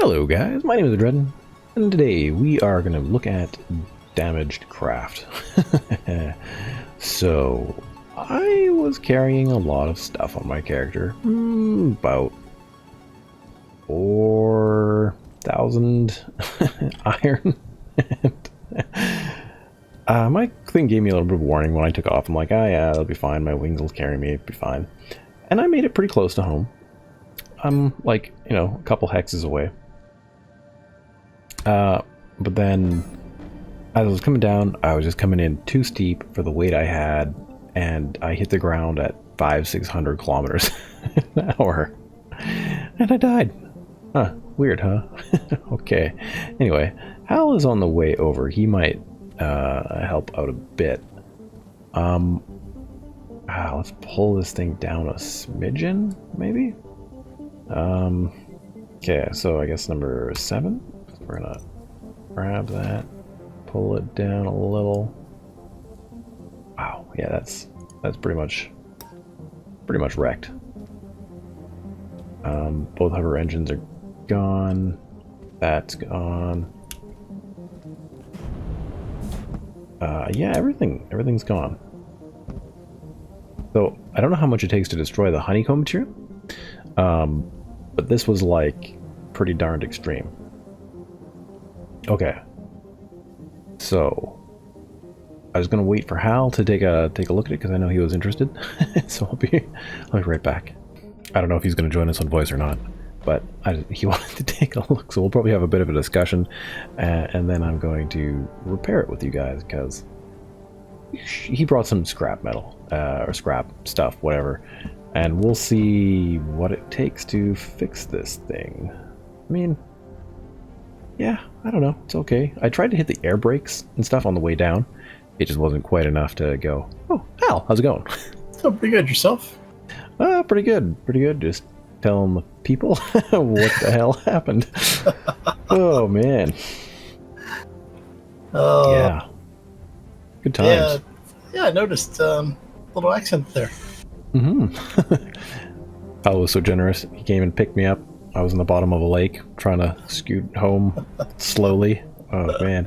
Hello guys, my name is Adreden, and today we are going to look at damaged craft. So, I was carrying a lot of stuff on my character, about 4,000 iron. My thing gave me a little bit of warning when I took off. I'm like, oh yeah, it'll be fine, my wings will carry me, it'll be fine. And I made it pretty close to home. I'm like, a couple hexes away. But then, as I was coming down, I was just coming in too steep for the weight I had, and I hit the ground at 500-600 kilometers an hour, and I died. Huh, weird, huh? Okay. Anyway, Hal is on the way over. He might help out a bit. Let's pull this thing down a smidgen, maybe? Okay, so I guess number 7. We're gonna grab that, pull it down a little. Wow, yeah, that's pretty much wrecked. Both hover engines are gone. That's gone. Yeah, everything's gone. So I don't know how much it takes to destroy the honeycomb material, but this was like pretty darned extreme. Okay, so I was gonna wait for Hal to take a look at it because I know he was interested. So I'll be right back. I don't know if he's gonna join us on voice or not, but he wanted to take a look, so we'll probably have a bit of a discussion, and then I'm going to repair it with you guys because he brought some scrap metal or scrap stuff, whatever, and we'll see what it takes to fix this thing. I mean, yeah, I don't know. It's okay. I tried to hit the air brakes and stuff on the way down. It just wasn't quite enough to go, oh, Hal, how's it going? Oh, pretty good. Yourself? Pretty good. Pretty good. Just telling the people what the hell happened. Oh, man. Yeah. Good times. Yeah, I noticed a little accent there. Hal was so generous. He came and picked me up. I was in the bottom of a lake trying to scoot home slowly. Oh man,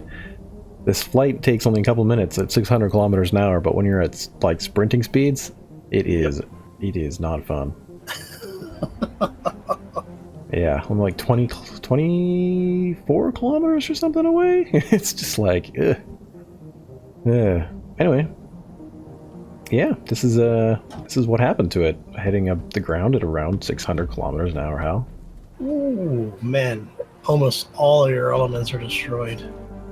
this flight takes only a couple minutes at 600 kilometers an hour, but when you're at like sprinting speeds, it is not fun. Yeah, I'm like 24 kilometers or something away. It's just like, anyway, yeah, this is what happened to it. Heading up the ground at around 600 kilometers an hour. Hal. Ooh, man. Almost all of your elements are destroyed.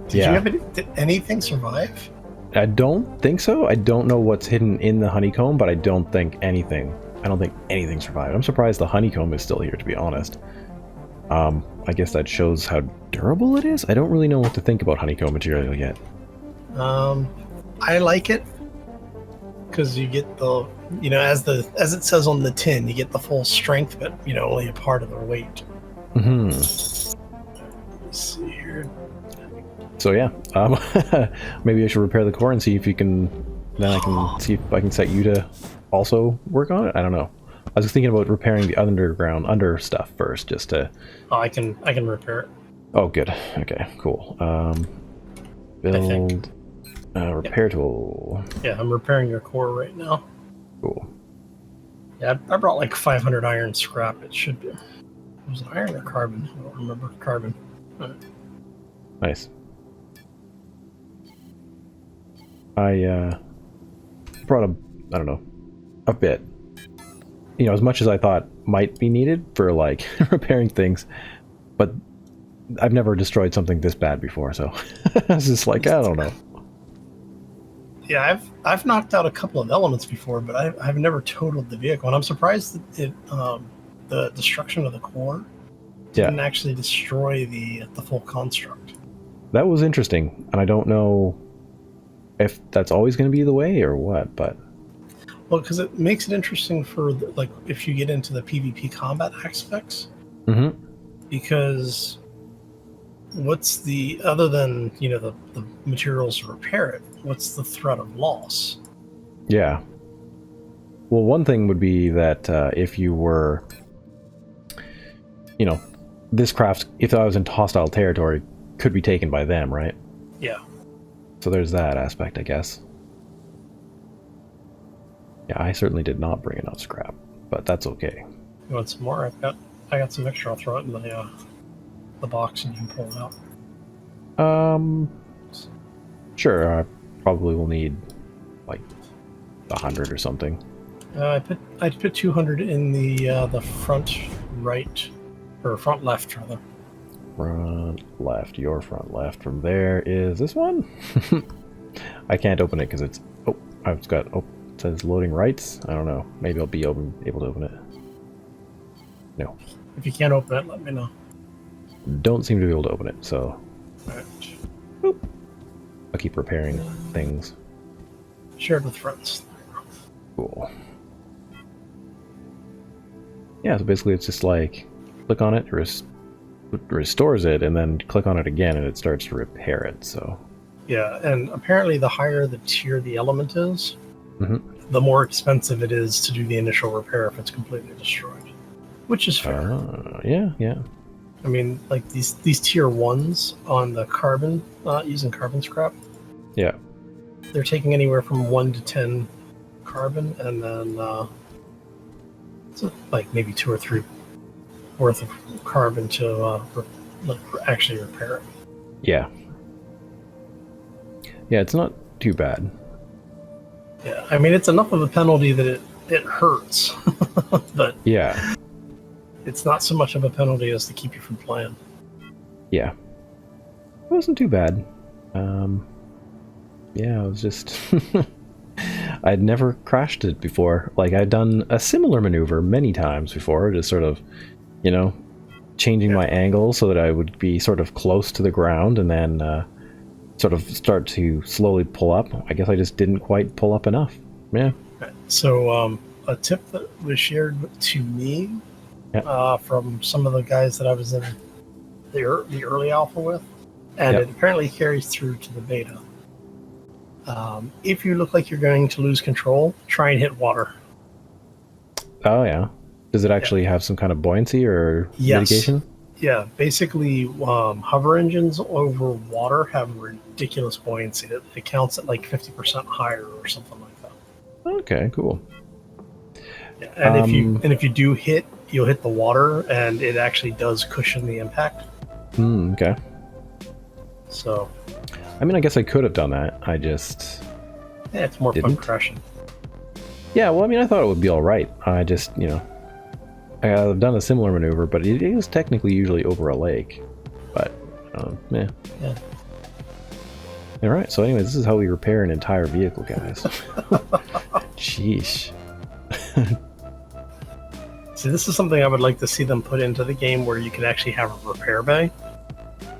Did anything survive? I don't think so. I don't know what's hidden in the honeycomb, but I don't think anything survived. I'm surprised the honeycomb is still here, to be honest. I guess that shows how durable it is. I don't really know what to think about honeycomb material yet. I like it because you get the, as it says on the tin, you get the full strength, but only a part of the weight. Let's see here. So yeah, maybe I should repair the core and see if you can. Then I can see if I can set you to also work on it. I don't know. I was thinking about repairing the under stuff first, just to. Oh, I can repair it. Oh, good. Okay, cool. Build. Repair tool. Yeah, I'm repairing your core right now. Cool. Yeah, I brought like 500 iron scrap. It should be. Was it iron or carbon? I don't remember. Carbon. Right. Nice. I brought a bit. As much as I thought might be needed for like repairing things, but I've never destroyed something this bad before, so I was just like, I don't know. Yeah, I've knocked out a couple of elements before, but I've never totaled the vehicle, and I'm surprised that the destruction of the core didn't actually destroy the full construct. That was interesting, and I don't know if that's always going to be the way or what, but well, because it makes it interesting for like if you get into the PvP combat aspects, because what's the other than the materials to repair it? What's the threat of loss? Yeah. Well, one thing would be that if you were, this craft, if I was in hostile territory, could be taken by them, right? Yeah. So there's that aspect, I guess. Yeah, I certainly did not bring enough scrap, but that's okay. You want some more? I got some extra. I'll throw it in the box and you can pull it out. Sure. I probably will need like 100 or something. I put 200 in the front right, or front left rather. Front left, your front left. From there is this one. I can't open it because it's it says loading rights. I don't know. Maybe I'll be able to open it. No. If you can't open it, let me know. Don't seem to be able to open it, so Right. boop. I'll keep repairing things. Share it with friends. Cool. Yeah, so basically it's just like click on it, restores it, and then click on it again and it starts to repair it. So Yeah, and apparently the higher the tier the element is, Mhm. the more expensive it is to do the initial repair if it's completely destroyed. Which is fair. Yeah. I mean, like these tier ones on the carbon, using carbon scrap, Yeah. they're taking anywhere from 1 to 10 carbon, and then so like maybe 2 or 3 worth of carbon to actually repair it. Yeah. Yeah, it's not too bad. Yeah, I mean it's enough of a penalty that it hurts, but Yeah. it's not so much of a penalty as to keep you from playing. Yeah. It wasn't too bad. Yeah, it was just I'd never crashed it before. Like, I'd done a similar maneuver many times before, just sort of, changing my angle so that I would be sort of close to the ground and then sort of start to slowly pull up. I guess I just didn't quite pull up enough. Yeah. So a tip that was shared to me from some of the guys that I was in the early alpha with, and it apparently carries through to the beta. If you look like you're going to lose control, try and hit water. Oh, yeah. Does it actually have some kind of buoyancy or mitigation? Yeah, basically, hover engines over water have ridiculous buoyancy. It counts at like 50% higher or something like that. Okay, cool. Yeah, and if you do hit, you'll hit the water, and it actually does cushion the impact. Okay. So, I mean, I guess I could have done that. I just it's more fun crashing. Yeah, well, I mean, I thought it would be all right. I just, I've done a similar maneuver, but it is technically usually over a lake. But, yeah. All right, so anyway, this is how we repair an entire vehicle, guys. Sheesh. See, this is something I would like to see them put into the game where you can actually have a repair bay.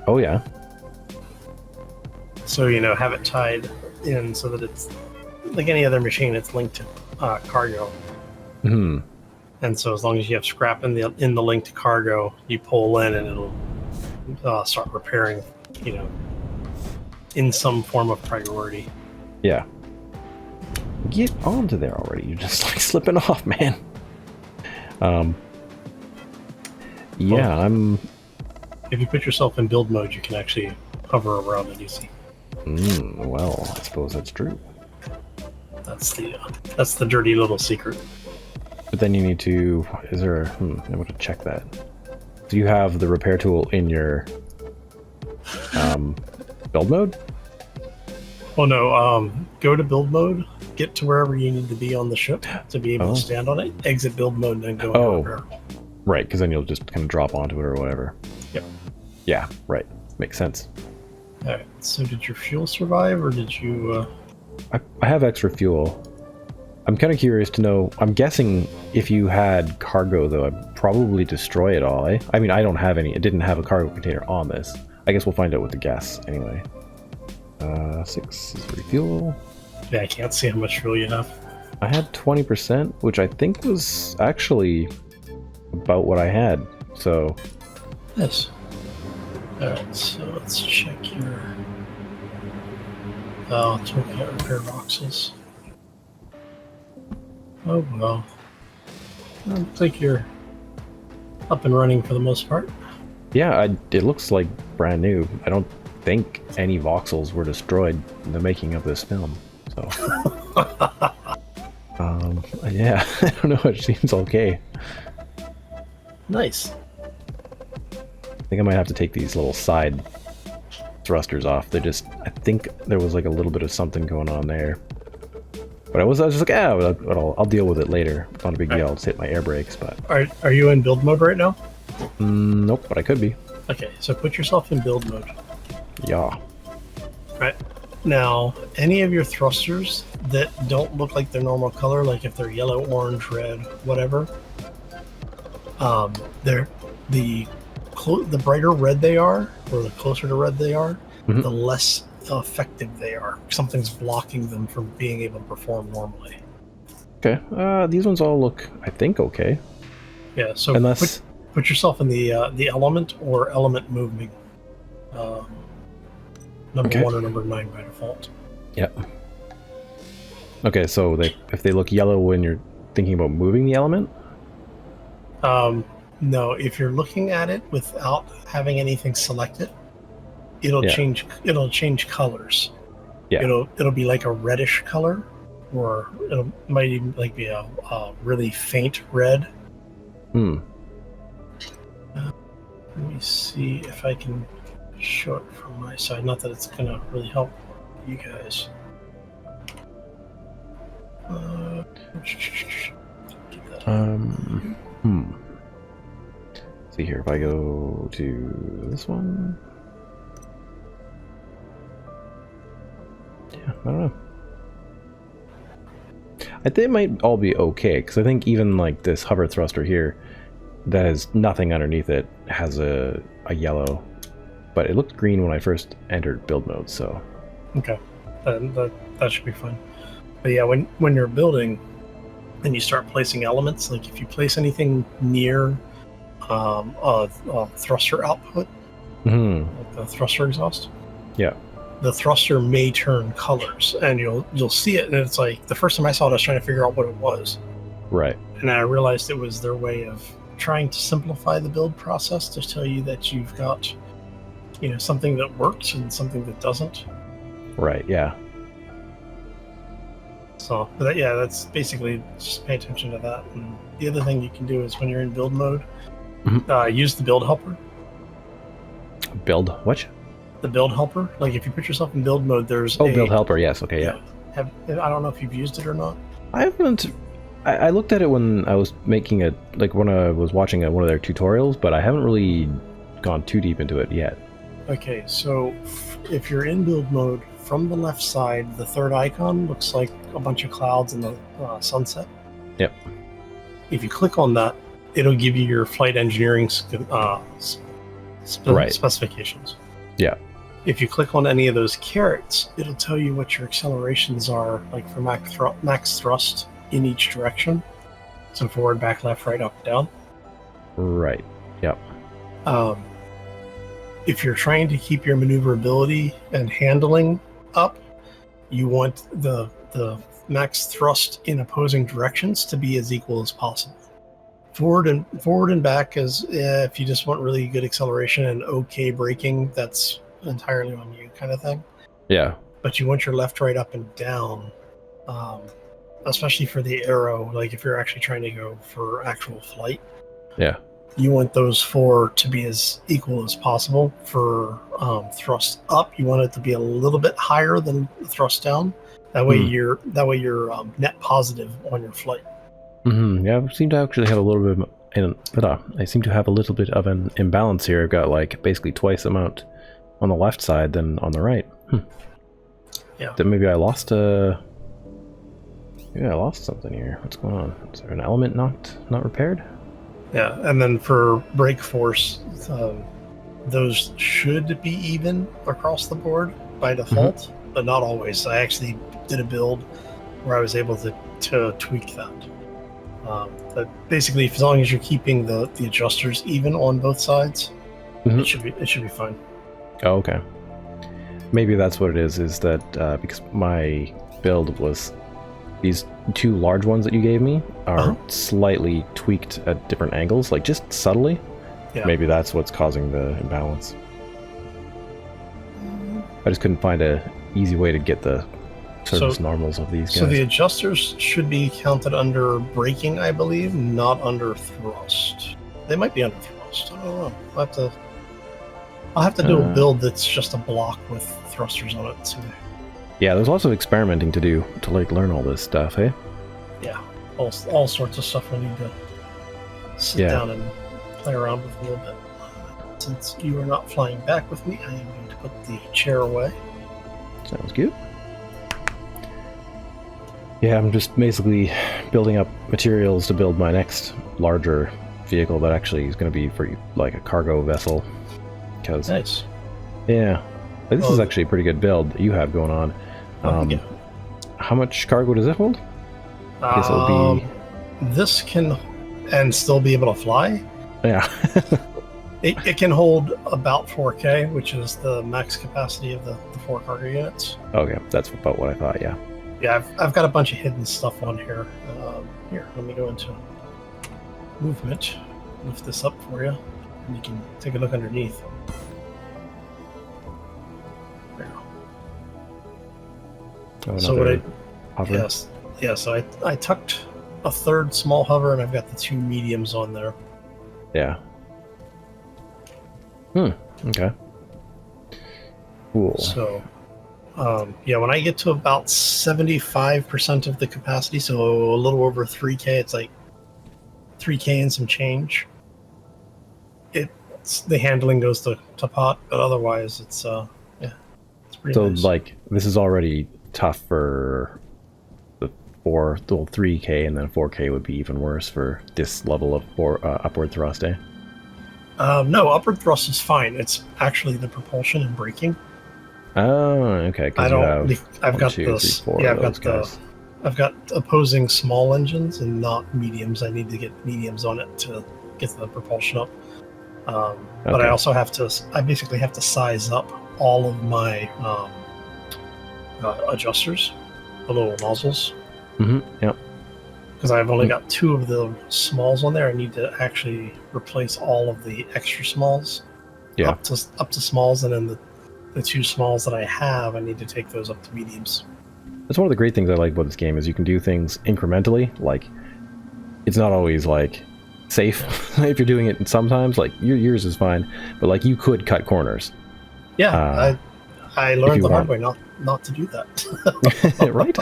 Oh, yeah. So, have it tied in so that it's like any other machine, it's linked to cargo. Hmm. And so as long as you have scrap in the link to cargo, you pull in and it'll start repairing, in some form of priority. Yeah. Get onto there already. You're just like slipping off, man. Yeah, I'm... If you put yourself in build mode, you can actually hover around it easy. Well, I suppose that's true. That's the dirty little secret. But then you need to... Is there... I'm going to check that. Do you have the repair tool in your build mode? Oh no, go to build mode, get to wherever you need to be on the ship to be able to stand on it, exit build mode, and then go into repair. Right, because then you'll just kind of drop onto it or whatever. Yep. Yeah, right. Makes sense. Alright, so did your fuel survive, or did you... I have extra fuel. I'm kind of curious to know... I'm guessing if you had cargo, though, I'd probably destroy it all, eh? I mean, I don't have any. It didn't have a cargo container on this. I guess we'll find out with the gas, anyway. 6 is refuel. Yeah, I can't see how much fuel you have. I had 20%, which I think was actually about what I had, so... Yes. Alright, so let's check your... let's look at repair boxes. Oh well. I think you're up and running for the most part. Yeah, it looks like brand new. I don't think any voxels were destroyed in the making of this film. So, yeah, I don't know. It seems okay. Nice. I think I might have to take these little side thrusters off. They're just, I think there was like a little bit of something going on there. But I was just like, I'll deal with it later. It's not a big deal. I'll just hit my air brakes. But Are you in build mode right now? Nope, but I could be. Okay, so put yourself in build mode. Yeah. Right. Now, any of your thrusters that don't look like their normal color, like if they're yellow, orange, red, whatever, they're the brighter red they are, or the closer to red they are, the less effective they are. Something's blocking them from being able to perform normally. Okay. These ones all look, I think, okay. Yeah. So unless put yourself in the element or element moving. Number 1 or number 9 by default. Yep. Okay, so if they look yellow when you're thinking about moving the element? No, if you're looking at it without having anything selected, it'll change colors. Yeah. It'll be like a reddish color, or might even like be a really faint red. Let me see if I can show it from my side. Not that it's gonna really help you guys. See here, if I go to this one. Yeah, I don't know. I think it might all be okay, because I think even like this hover thruster here that has nothing underneath it has a yellow, but it looked green when I first entered build mode, so. Okay, that should be fine. But yeah, when you're building and you start placing elements, like if you place anything near a thruster output, like the thruster exhaust, yeah, the thruster may turn colors, and you'll see it, and it's like the first time I saw it, I was trying to figure out what it was. Right. And I realized it was their way of trying to simplify the build process to tell you that you've got, something that works and something that doesn't. Right. Yeah. So, but yeah, that's basically just pay attention to that. And the other thing you can do is when you're in build mode, use the build helper. Build what? The build helper. Like if you put yourself in build mode, there's build helper. Yes. Okay. Yeah. I don't know if you've used it or not. I haven't. I looked at it when I was making it, like when I was watching one of their tutorials, but I haven't really gone too deep into it yet. Okay, so if you're in build mode, from the left side, the third icon looks like a bunch of clouds in the sunset. Yep. If you click on that, it'll give you your flight engineering specifications. Yeah. If you click on any of those carrots, it'll tell you what your accelerations are, like for max thrust in each direction. So forward, back, left, right, up, down. Right. Yep. If you're trying to keep your maneuverability and handling up, you want the max thrust in opposing directions to be as equal as possible. Forward and back is if you just want really good acceleration and okay braking, that's entirely on you, kind of thing. Yeah. But you want your left, right, up, and down, especially for the arrow. Like if you're actually trying to go for actual flight. Yeah. You want those four to be as equal as possible. For thrust up, you want it to be a little bit higher than thrust down. That way you're net positive on your flight. Yeah, I seem to actually have a little bit of an imbalance here. I've got like basically twice the amount on the left side than on the right. Yeah. Then maybe I lost something here. What's going on? Is there an element not repaired? Yeah, and then for brake force, those should be even across the board by default, but not always. I actually did a build where I was able to tweak that. But basically, as long as you're keeping the adjusters even on both sides, it should be fine. Oh, okay. Maybe that's what it is that because my build was these two large ones that you gave me are slightly tweaked at different angles, like just subtly. Yeah. Maybe that's what's causing the imbalance. I just couldn't find a easy way to get the surface normals of these guys. So the adjusters should be counted under braking, I believe, not under thrust. They might be under thrust. I don't know. I'll have to do a build that's just a block with thrusters on it. So. Yeah, there's lots of experimenting to do to like learn all this stuff, eh? Yeah, all sorts of stuff I need to sit down and play around with a little bit. Since you are not flying back with me, I am going to put the chair away. Sounds good. Yeah, I'm just basically building up materials to build my next larger vehicle that actually is going to be for like a cargo vessel. Nice. Yeah, this is actually a pretty good build that you have going on. Yeah. How much cargo does it hold? I guess it'll be... This can and still be able to fly. Yeah. It can hold about 4K, which is the max capacity of the 4 cargo units. Okay, that's about what I thought. Yeah. Yeah, I've got a bunch of hidden stuff on here. Here, let me go into movement. Lift this up for you, and you can take a look underneath. There. So what so I tucked a third small hover, and I've got the 2 mediums on there. Yeah. Okay. Cool. So, when I get to about 75% of the capacity, so a little over 3K, it's like 3K and some change. The handling goes to pot, but otherwise it's it's pretty nice. So like this is already tough for the 3K, and then 4K would be even worse for this level of upward thrust, eh? No, upward thrust is fine. It's actually the propulsion and braking. Oh, okay. I've got opposing small engines and not mediums. I need to get mediums on it to get the propulsion up. But I also I basically have to size up all of my adjusters, the little nozzles. Yep. Because I've only got 2 of the smalls on there. I need to actually replace all of the extra smalls up to smalls, and then the 2 smalls that I have, I need to take those up to mediums. That's one of the great things I like about this game is you can do things incrementally. Like, it's not always like safe if you're doing it sometimes. Like yours is fine, but like you could cut corners. Yeah, I learned the hard way not to do that. Right?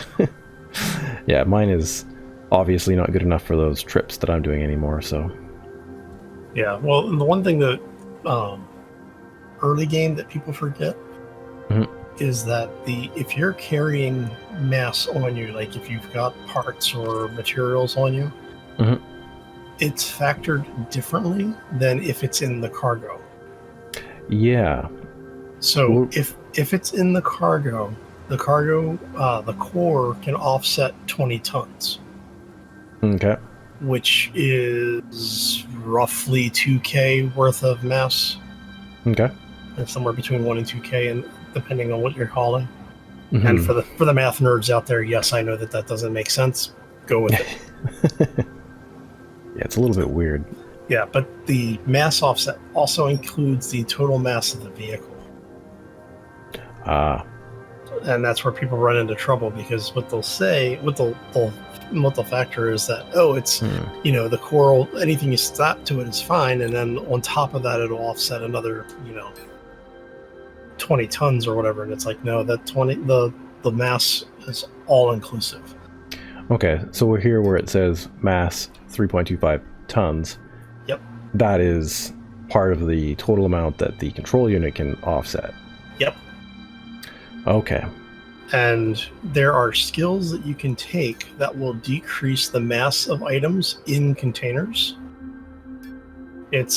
Yeah, mine is obviously not good enough for those trips that I'm doing anymore, so... Yeah, well, the one thing that early game that people forget is that if you're carrying mass on you, like if you've got parts or materials on you, it's factored differently than if it's in the cargo. Yeah. So if it's in the core can offset 20 tons. Okay. Which is roughly 2K worth of mass. Okay. And somewhere between 1 and 2K, and depending on what you're hauling. And for the math nerds out there, yes, I know that doesn't make sense. Go with it. Yeah, it's a little bit weird. Yeah, but the mass offset also includes the total mass of the vehicle. And that's where people run into trouble, because what they'll say, what they'll factor is that, it's, the core, anything you slap to it is fine, and then on top of that, it'll offset another, 20 tons or whatever, and it's like, no, that 20, the mass is all inclusive. Okay, so we're here where it says mass 3.25 tons. Yep. That is part of the total amount that the control unit can offset. Yep. Okay. And there are skills that you can take that will decrease the mass of items in containers. It's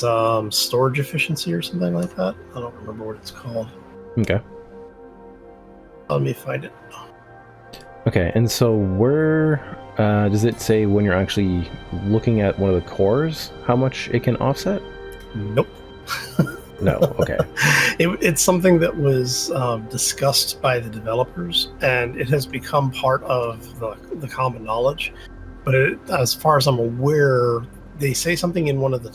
storage efficiency or something like that. I don't remember what it's called. Okay. Let me find it. Okay, and so where does it say when you're actually looking at one of the cores how much it can offset? Nope. No, okay. It's something that was discussed by the developers, and it has become part of the common knowledge. But as far as I'm aware, they say something in one of the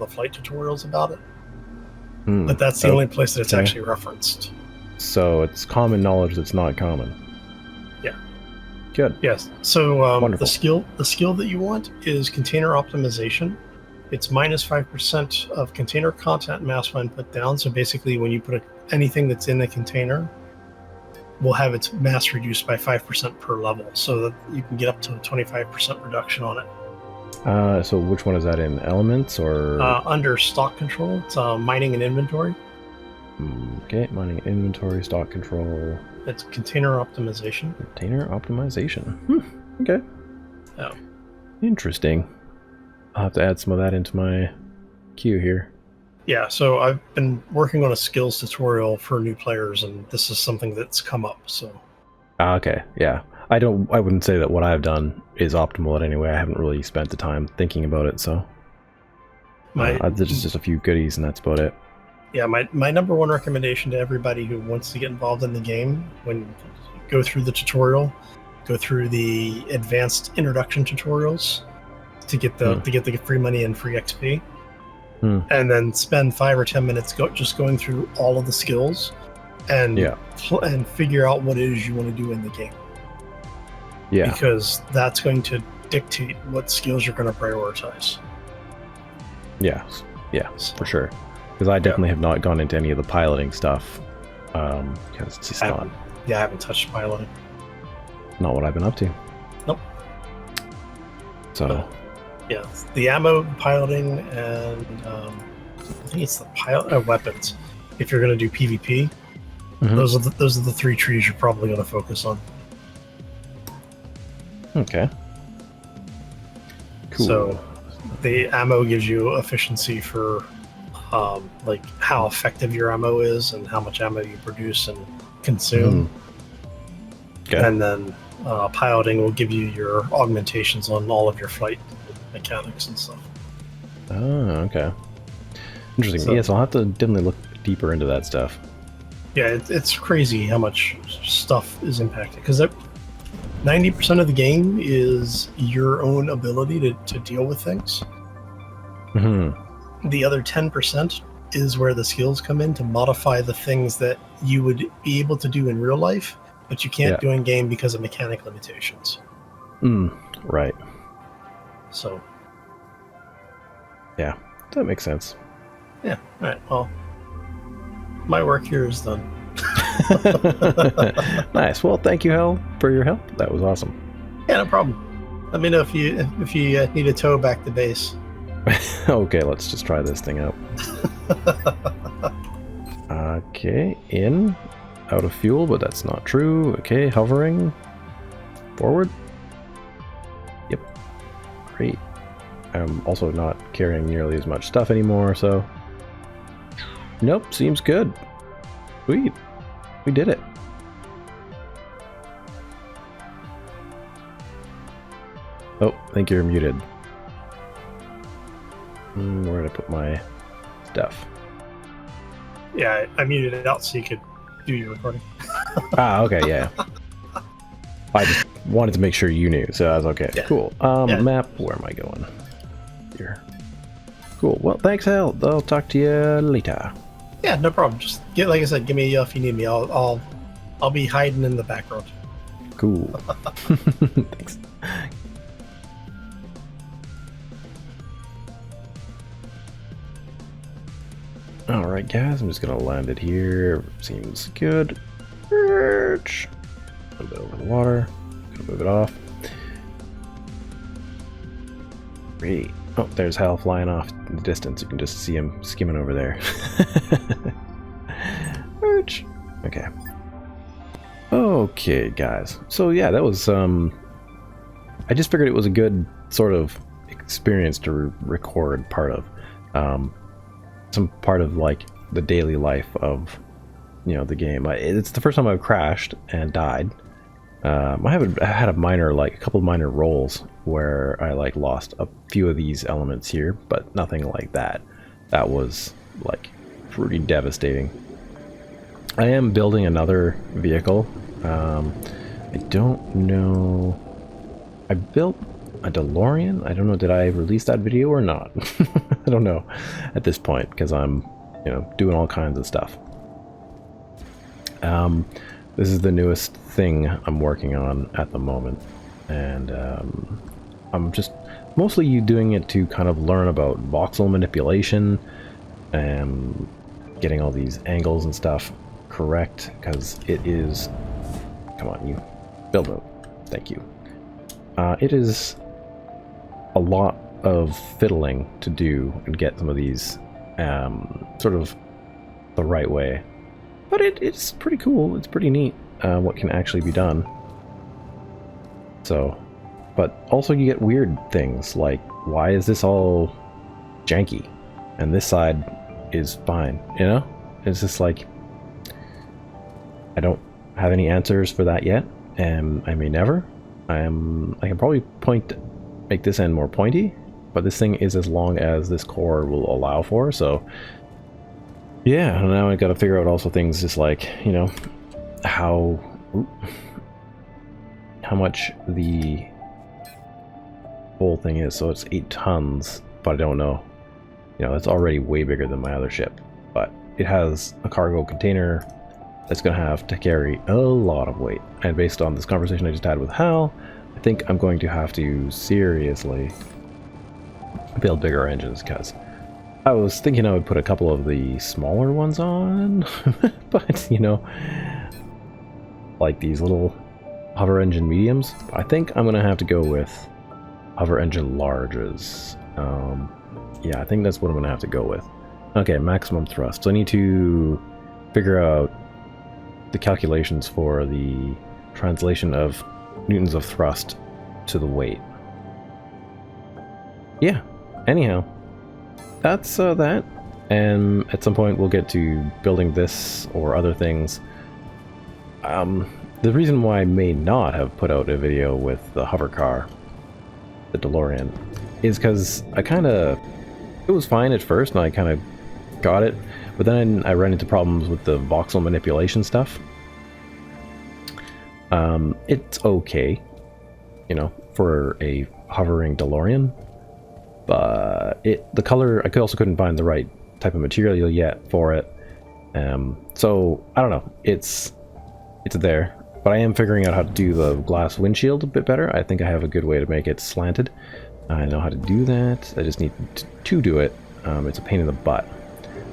flight tutorials about it, Hmm. but that's the only place that it's okay. actually referenced. So it's common knowledge that's not common. Yeah. Good. Yes. So Wonderful. the skill that you want is container optimization. It's -5% of container content mass when put down. So basically, when you put anything that's in a container, will have its mass reduced by 5% per level, so that you can get up to a 25% reduction on it. So which one is that in? Elements or? Under stock control, it's mining and inventory. Okay, mining inventory, stock control. It's container optimization. Container optimization. Okay. Oh. Interesting. I'll have to add some of that into my queue here. Yeah, so I've been working on a skills tutorial for new players, and this is something that's come up. So. Okay, yeah. I wouldn't say that what I've done is optimal in any way. I haven't really spent the time thinking about it, so. There's just a few goodies, and that's about it. Yeah, my number one recommendation to everybody who wants to get involved in the game, when you go through the tutorial, go through the advanced introduction tutorials to get the free money and free XP, and then spend 5 or 10 minutes just going through all of the skills and figure out what it is you want to do in the game. Yeah, because that's going to dictate what skills you're going to prioritize. Yeah, for sure. Because I definitely have not gone into any of the piloting stuff. Because it's just not. Yeah, I haven't touched piloting. Not what I've been up to. Nope. So. Yeah, the ammo, piloting, and I think it's the weapons. If you're going to do PvP, those are the 3 trees you're probably going to focus on. Okay. Cool. So the ammo gives you efficiency for like how effective your ammo is and how much ammo you produce and consume. Okay. And then piloting will give you your augmentations on all of your flight mechanics and stuff. Oh, okay. Interesting. So, yes, I'll have to definitely look deeper into that stuff. Yeah, it's crazy how much stuff is impacted, because 90% of the game is your own ability to deal with things. The other 10% is where the skills come in to modify the things that you would be able to do in real life, but you can't do in game because of mechanic limitations. Right. So. Yeah, that makes sense. Yeah. All right. Well, my work here is done. Nice. Well, thank you, Hal, for your help. That was awesome. Yeah, no problem. Let me know if you need a tow back to base. Okay, let's just try this thing out. Okay, out of fuel, but that's not true. Okay, hovering. Forward. Yep. Great. I'm also not carrying nearly as much stuff anymore, so. Nope, seems good. Sweet. We did it. Oh, I think you're muted. Where did I put my stuff? Yeah, I muted it out so you could do your recording. Okay, yeah. I just wanted to make sure you knew, so I was okay. Yeah. Cool. Map, where am I going? Here. Cool. Well, thanks, Hal. I'll talk to you later. Yeah, no problem. Just like I said, give me a yell if you need me. I'll be hiding in the background. Cool. Thanks. Alright guys, I'm just gonna land it here. Seems good. A little bit over the water. Gonna move it off. Great. Oh, there's Hal flying off in the distance. You can just see him skimming over there. Okay. Okay, guys. So yeah, that was I just figured it was a good sort of experience to record part of. Some part of like the daily life of, you know, the game. It's the first time I've crashed and died. I had a couple of minor rolls where I like lost a few of these elements here, but nothing like that. That was like pretty devastating. I am building another vehicle. I don't know. I built a DeLorean. I don't know, did I release that video or not? I don't know at this point, because I'm, you know, doing all kinds of stuff. This is the newest thing I'm working on at the moment, and I'm just mostly doing it to kind of learn about voxel manipulation and getting all these angles and stuff correct, because it is, come on, you build out, thank you. It is a lot of fiddling to do and get some of these sort of the right way, but it's pretty cool. It's pretty neat what can actually be done. So, but also you get weird things like, why is this all janky and this side is fine, you know? It's just like, I don't have any answers for that yet, and I may never. I can probably make this end more pointy, but this thing is as long as this core will allow for, so yeah. Now I gotta figure out also things just like, you know, how much the whole thing is. So it's 8 tons, but I don't know, you know, it's already way bigger than my other ship, but it has a cargo container that's gonna have to carry a lot of weight, and based on this conversation I just had with Hal, I think I'm going to have to seriously build bigger engines, because I was thinking I would put a couple of the smaller ones on, but, you know, like these little hover engine mediums. I think I'm gonna have to go with hover engine larges. Yeah, I think that's what I'm gonna have to go with. Okay, maximum thrust. So I need to figure out the calculations for the translation of newtons of thrust to the weight. Yeah, anyhow, that's that, and at some point we'll get to building this or other things. The reason why I may not have put out a video with the hover car, the DeLorean, is because it was fine at first and I kind of got it, but then I ran into problems with the voxel manipulation stuff. It's okay, you know, for a hovering DeLorean, but the color, I also couldn't find the right type of material yet for it. So I don't know, it's there, but I am figuring out how to do the glass windshield a bit better. I think I have a good way to make it slanted. I know how to do that. I just need to do it. It's a pain in the butt.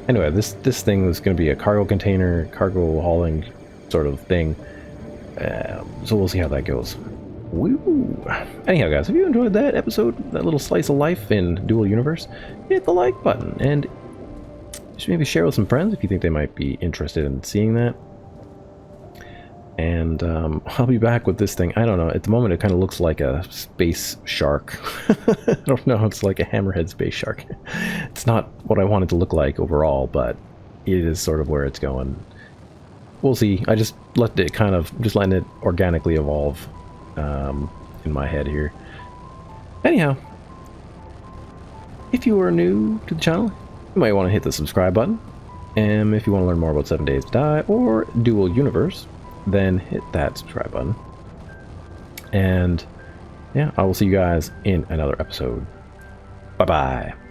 Anyway, this thing is going to be a cargo container, cargo hauling sort of thing. So we'll see how that goes. Woo! Anyhow, guys, if you enjoyed that episode, that little slice of life in Dual Universe, hit the like button and just maybe share with some friends if you think they might be interested in seeing that. And I'll be back with this thing. I don't know. At the moment, it kind of looks like a space shark. I don't know. It's like a hammerhead space shark. It's not what I want it to look like overall, but it is sort of where it's going. We'll see. I just let it letting it organically evolve in my head here. Anyhow, if you are new to the channel, you might want to hit the subscribe button. And if you want to learn more about 7 Days to Die or Dual Universe, then hit that subscribe button. And yeah, I will see you guys in another episode. Bye bye.